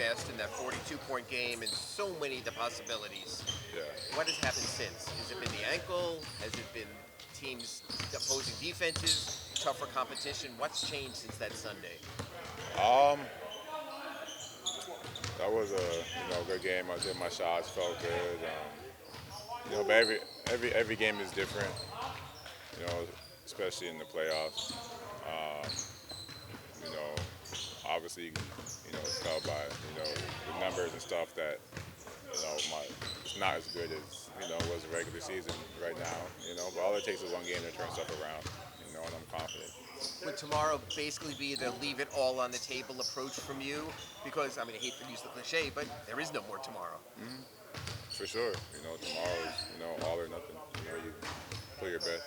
fast in that 42-point game and so many of the possibilities. Yeah. What has happened since? Has it been the ankle? Has it been teams opposing defenses, tougher competition? What's changed since that Sunday? Um, that was a good game. I did my shots, felt good. But every game is different. You know, especially in the playoffs. Um, you know, obviously, tell by the numbers and stuff that it's not as good as was the regular season right now. But all it takes is one game to turn stuff around. And I'm confident. Would tomorrow basically be the leave it all on the table approach from you? Because, I mean, I hate to use the cliche, but there is no more tomorrow. For sure. Tomorrow is all or nothing. You play your best.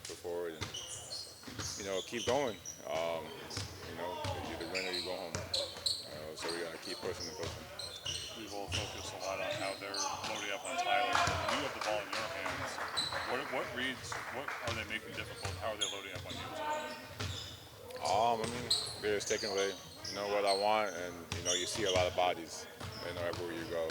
Put forward and keep going. You either win or you go home. So we're gonna keep pushing and pushing. We've all focused a lot on how they're loading up on Tyler. When you have the ball in your hands, what reads, what are they making difficult? How are they loading up on you today? I mean, they're just taking away, what I want, and you see a lot of bodies, everywhere you go,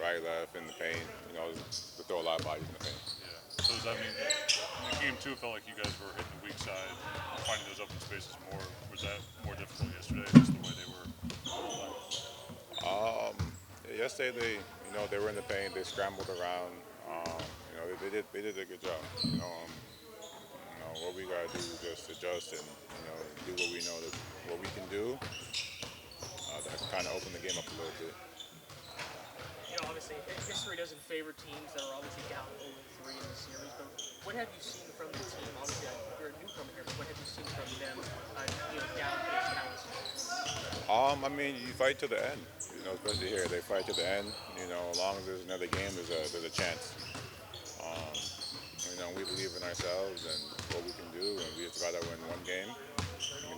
right, left, in the paint, to throw a lot of bodies in the paint. Yeah. So does that mean in game two, it felt like you guys were hitting the weak side, finding those open spaces more? Was that more difficult yesterday, just the way they were? Yesterday they were in the paint. They scrambled around. They did a good job. What we gotta do is just adjust and do what we know that what we can do. That kind of open the game up a little bit. Obviously, history doesn't favor teams that are obviously down 0-3 in the series. But what have you seen from the team? Obviously, you're a newcomer here, but what have you seen from them down to this counts? I mean, you fight to the end. Especially here, they fight to the end. As long as there's another game, there's a chance. We believe in ourselves and what we can do, and we just gotta win one game.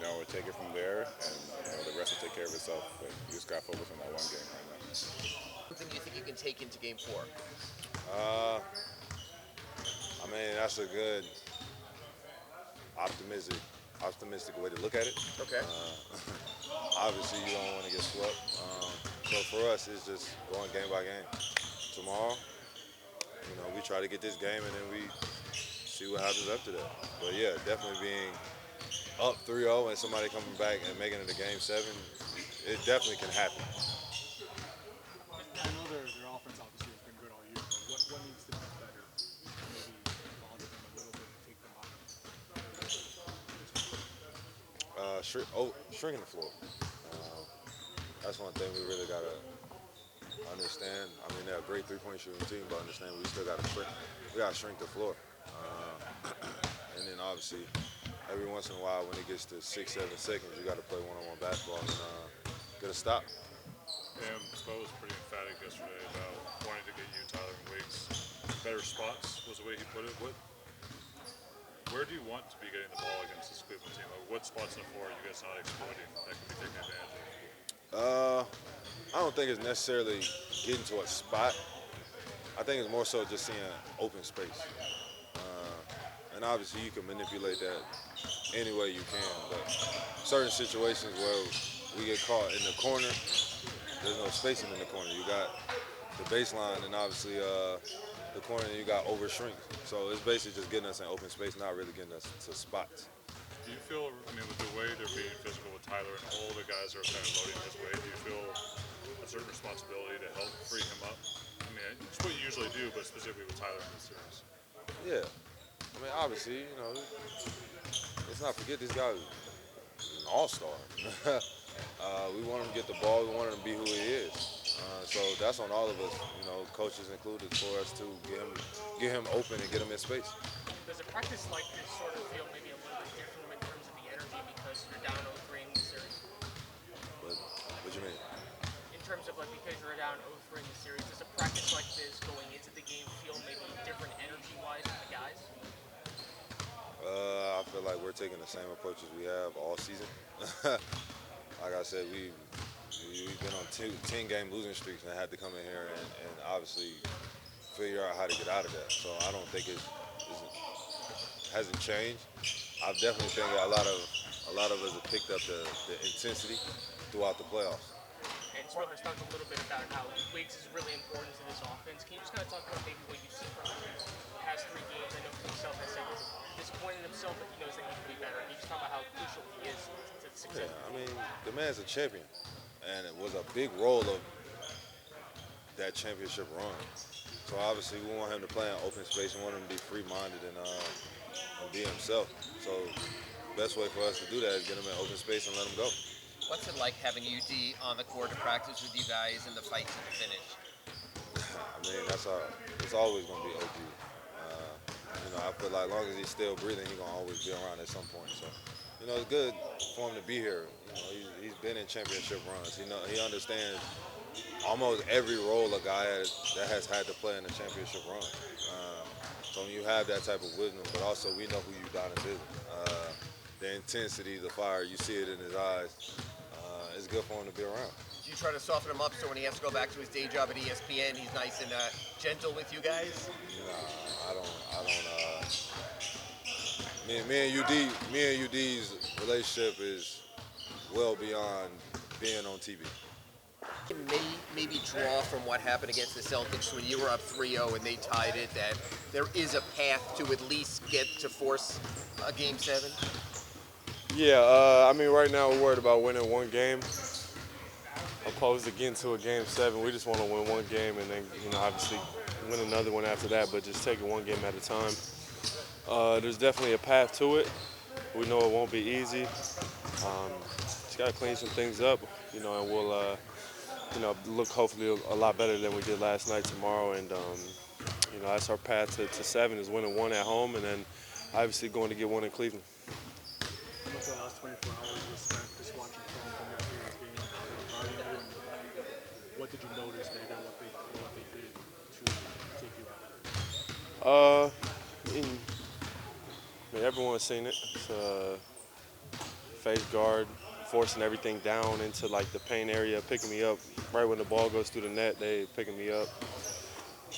We'll take it from there, and the rest will take care of itself. But you just gotta focus on that one game right now. Something you think you can take into game 4? I mean, that's a good optimistic way to look at it. Okay. Obviously, you don't want to get swept. So for us, it's just going game by game. Tomorrow, we try to get this game, and then we see what happens after that. But yeah, definitely being up 3-0 and somebody coming back and making it a game 7, it definitely can happen. I know their offense obviously has been good all year. What needs to be better? Maybe bother them a little bit and take them out. Shrinking the floor. That's one thing we really gotta understand. I mean, they're a great three-point shooting team, but understand we still gotta shrink. We gotta shrink the floor. And then obviously, every once in a while, when it gets to 6-7 seconds, you gotta play one-on-one basketball and get a stop. Spo was pretty emphatic yesterday about wanting to get you, Tyler, and Wiggs better spots, was the way he put it. Where do you want to be getting the ball against this Cleveland team? What spots on the floor are you guys not exploiting that can be taken advantage of? I don't think it's necessarily getting to a spot. I think it's more so just seeing open space. And obviously you can manipulate that any way you can, but certain situations where we get caught in the corner, there's no spacing in the corner. You got the baseline and obviously the corner, and you got over shrink. So it's basically just getting us in open space, not really getting us to spots. Do you feel, with the way they're being physical with Tyler and all the guys are kind of loading his way, do you feel a certain responsibility to help free him up? It's what you usually do, but specifically with Tyler in this series. Yeah. Obviously, let's not forget this guy is an all-star. We want him to get the ball. We want him to be who he is. So that's on all of us, coaches included, for us to get him open and get him in space. Does a practice like this sort of feel maybe a little bit different in terms of the energy because you're down 0-3 in the series? What do you mean? In terms of because you're down 0-3 in the series, does a practice like this going into the game feel maybe different energy-wise for the guys? I feel like we're taking the same approach as we have all season. Like I said, we've been on 10-game losing streaks and had to come in here and obviously figure out how to get out of that. So I don't think it hasn't changed. I definitely think a lot of us have picked up the intensity throughout the playoffs. And Wiggs is really important to this offense. Can you just kind of talk about maybe what you've seen from him in the past 3 games? I know he himself has said he's disappointed in himself, but he knows that he can be better. Can you just talk about how crucial he is to the success? Yeah, I mean, the man's a champion, and it was a big role of that championship run. So obviously, we want him to play in open space. We want him to be free-minded and be himself. So the best way for us to do that is get him in open space and let him go. What's it like having UD on the court to practice with you guys in the fight to the finish? I mean, it's always going to be OG. I feel like as long as he's still breathing, he's going to always be around at some point. So, it's good for him to be here. He's been in championship runs. He understands almost every role a guy that has had to play in a championship run. So when you have that type of wisdom, but also we know who Udonis is. The intensity, the fire, you see it in his eyes. It's good for him to be around. Do you try to soften him up so when he has to go back to his day job at ESPN, he's nice and gentle with you guys? Nah, I don't. Me and UD's relationship is well beyond being on TV. Maybe draw from what happened against the Celtics when you were up 3-0 and they tied it, that there is a path to at least get to force a Game 7? Yeah, right now we're worried about winning one game opposed to getting to a Game 7. We just want to win one game and then, obviously win another one after that, but just take it one game at a time. There's definitely a path to it. We know it won't be easy. Just got to clean some things up, and we'll, look hopefully a lot better than we did last night tomorrow. And, that's our path to 7 is winning one at home and then obviously going to get one in Cleveland. How much of the last 24 hours was spent just watching film from yesterday's game? What did you notice maybe what they did to take you out? Everyone's seen it. It's face guard, forcing everything down into like the paint area, picking me up right when the ball goes through the net. They picking me up,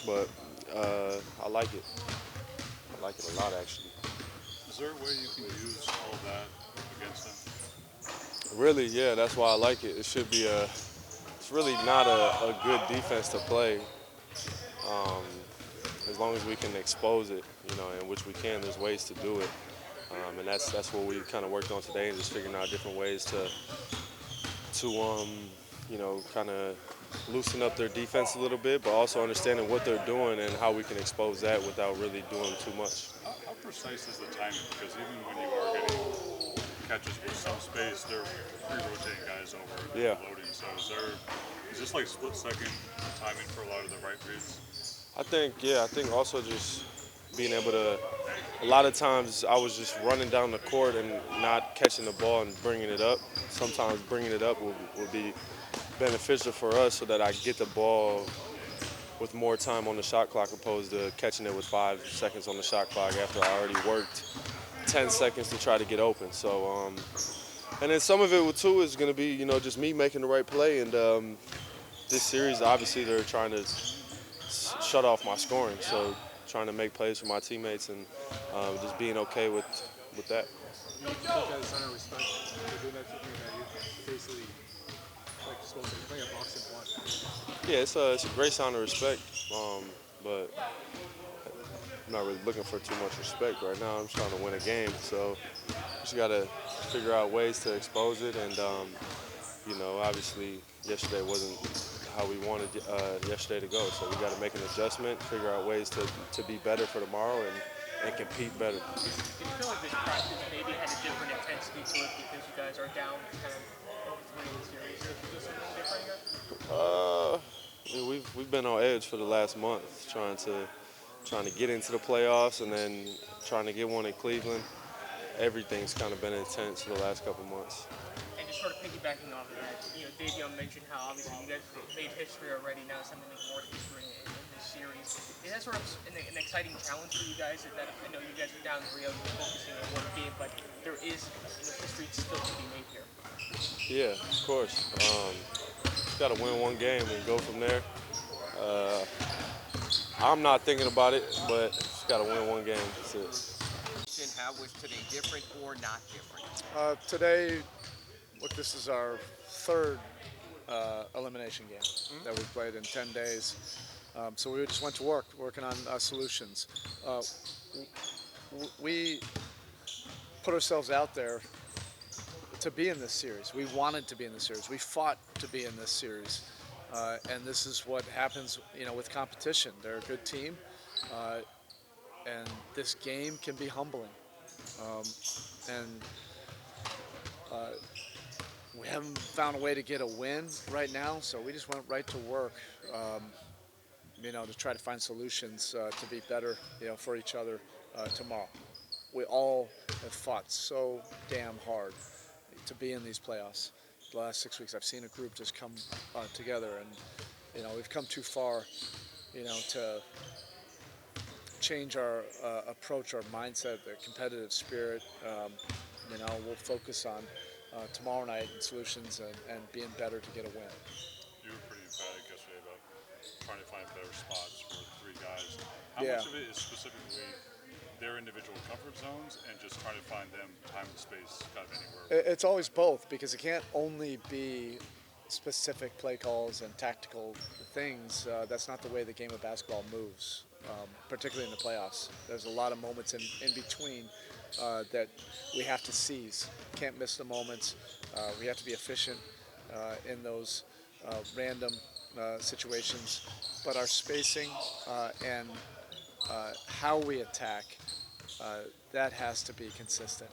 but I like it. I like it a lot actually. Is there a way you can use all that against them? Really, yeah. That's why I like it. It should be it's really not a good defense to play. As long as we can expose it, in which we can, there's ways to do it. And that's what we kind of worked on today, and just figuring out different ways to kind of loosen up their defense a little bit, but also understanding what they're doing and how we can expose that without really doing too much. How precise is the timing? Because even when you are getting catches with some space, they're pre-rotating guys over and loading. So is this like split-second timing for a lot of the right reads? I think also just being able to, a lot of times I was just running down the court and not catching the ball and bringing it up. Sometimes bringing it up will be beneficial for us so that I get the ball with more time on the shot clock opposed to catching it with 5 seconds on the shot clock after I already worked 10 seconds to try to get open. So, and then some of it too is going to be, just me making the right play. And this series, obviously, they're trying to shut off my scoring. So trying to make plays for my teammates and just being okay with that. You look at a sign of respect for doing that something that you basically like supposed to play a boxing one. Yeah, it's a great sign of respect, but I'm not really looking for too much respect right now. I'm just trying to win a game, so just got to figure out ways to expose it. And obviously yesterday wasn't how we wanted yesterday to go, so we got to make an adjustment, figure out ways to be better for tomorrow and compete better. Do you feel like this practice maybe had a different intensity to it because you guys are down kind of over 3 in the series? Did you do something different here? We've been on edge for the last month, trying to get into the playoffs and then trying to get one in Cleveland. Everything's kind of been intense for the last couple months. And just sort of piggybacking off of that, Davion mentioned how obviously you guys made history already. Now it's time to make more history in this series. Is that sort of an exciting challenge for you guys? That I know you guys are down in Rio, you're focusing on one game, but there is history still to be made here. Yeah, of course. Just got to win one game and go from there. I'm not thinking about it, but just got to win one game. That's it. How was today different or not different? Today, look, this is our third elimination game that we played in 10 days. So we just went to work, working on solutions. We put ourselves out there to be in this series. We wanted to be in this series. We fought to be in this series. And this is what happens, with competition. They're a good team, and this game can be humbling. And we haven't found a way to get a win right now, so we just went right to work, to try to find solutions to be better, for each other tomorrow. We all have fought so damn hard to be in these playoffs. The last 6 weeks, I've seen a group just come together, and we've come too far, to change our approach, our mindset, the competitive spirit. We'll focus on tomorrow night and solutions and being better to get a win. You were pretty emphatic yesterday about trying to find better spots for the three guys. How Yeah. much of it is specifically their individual comfort zones and just trying to find them time and space kind of anywhere? It's always both, because it can't only be specific play calls and tactical things. That's not the way the game of basketball moves, particularly in the playoffs. There's a lot of moments in between that we have to seize. Can't miss the moments. We have to be efficient in those random situations. But our spacing and how we attack, that has to be consistent.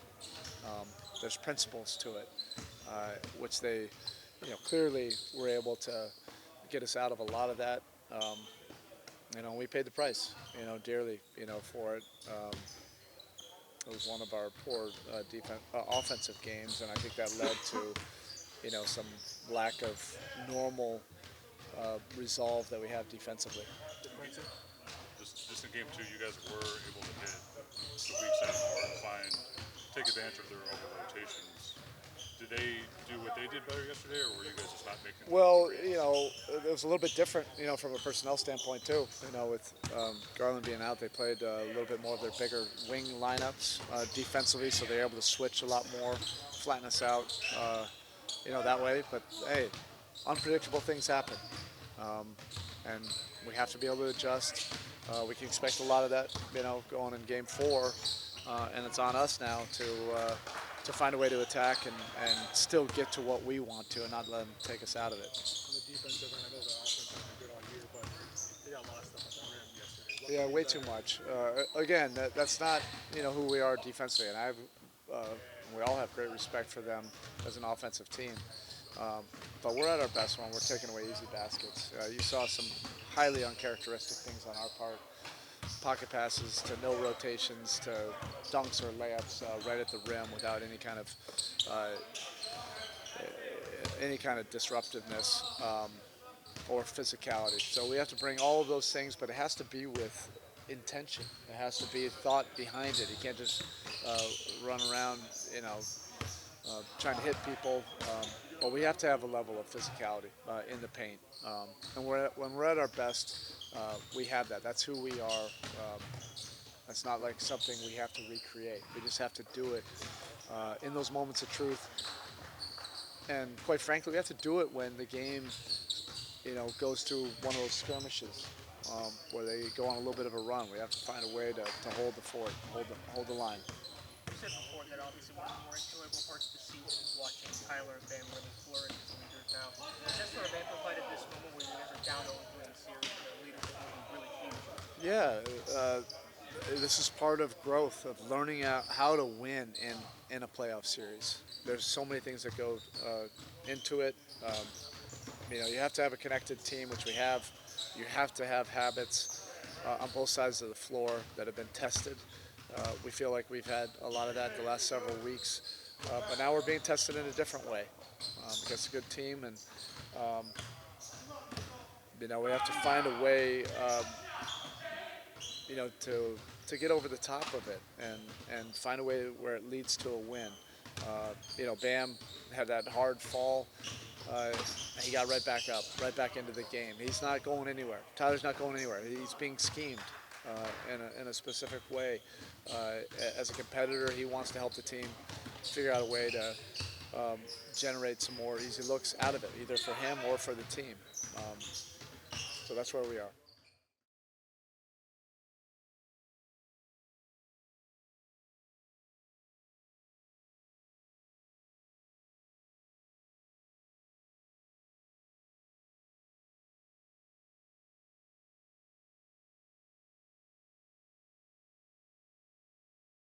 There's principles to it, which they, clearly were able to get us out of a lot of that. We paid the price, dearly, for it. It was one of our poor offensive games, and I think that led to, some lack of normal resolve that we have defensively. Just in game two, you guys were able to hit the weak side more and take advantage of their over rotations. Did they do what they did better yesterday, or were you guys just not making? Well, it was a little bit different, from a personnel standpoint too. With Garland being out, they played a little bit more of their bigger wing lineups defensively, so they're able to switch a lot more, flatten us out, that way. But hey, unpredictable things happen, and we have to be able to adjust. We can expect a lot of that, going in Game 4, and it's on us now to find a way to attack and still get to what we want to, and not let them take us out of it. On the defensive end, I know the offense has been good all year, but they got lost up at the rim yesterday. Yeah, way too much. Again, that's not who we are defensively, and we all have great respect for them as an offensive team. But we're at our best when we're taking away easy baskets. You saw some highly uncharacteristic things on our part. Pocket passes to no rotations to dunks or layups right at the rim without any kind of disruptiveness or physicality. So we have to bring all of those things, but it has to be with intention. It has to be thought behind it. You can't just run around, trying to hit people. But we have to have a level of physicality in the paint. And when we're at our best, we have that. That's who we are. That's not like something we have to recreate. We just have to do it in those moments of truth. And quite frankly, we have to do it when the game, goes through one of those skirmishes where they go on a little bit of a run. We have to find a way to hold the fort, hold the line. You said before that obviously one of the more enjoyable parts of the season is watching Tyler and Bam really flourish as leaders now. Is that sort of amplified at this moment where you guys are down 0-3 in the series and their leadership will be really huge? Yeah, this is part of growth, of learning how to win in a playoff series. There's so many things that go into it. You have to have a connected team, which we have. You have to have habits on both sides of the floor that have been tested. We feel like we've had a lot of that the last several weeks, but now we're being tested in a different way against a good team, and we have to find a way, to get over the top of it and find a way where it leads to a win. Bam had that hard fall. He got right back up, right back into the game. He's not going anywhere. Tyler's not going anywhere. He's being schemed in a specific way. As a competitor, he wants to help the team figure out a way to generate some more easy looks out of it, either for him or for the team. So that's where we are.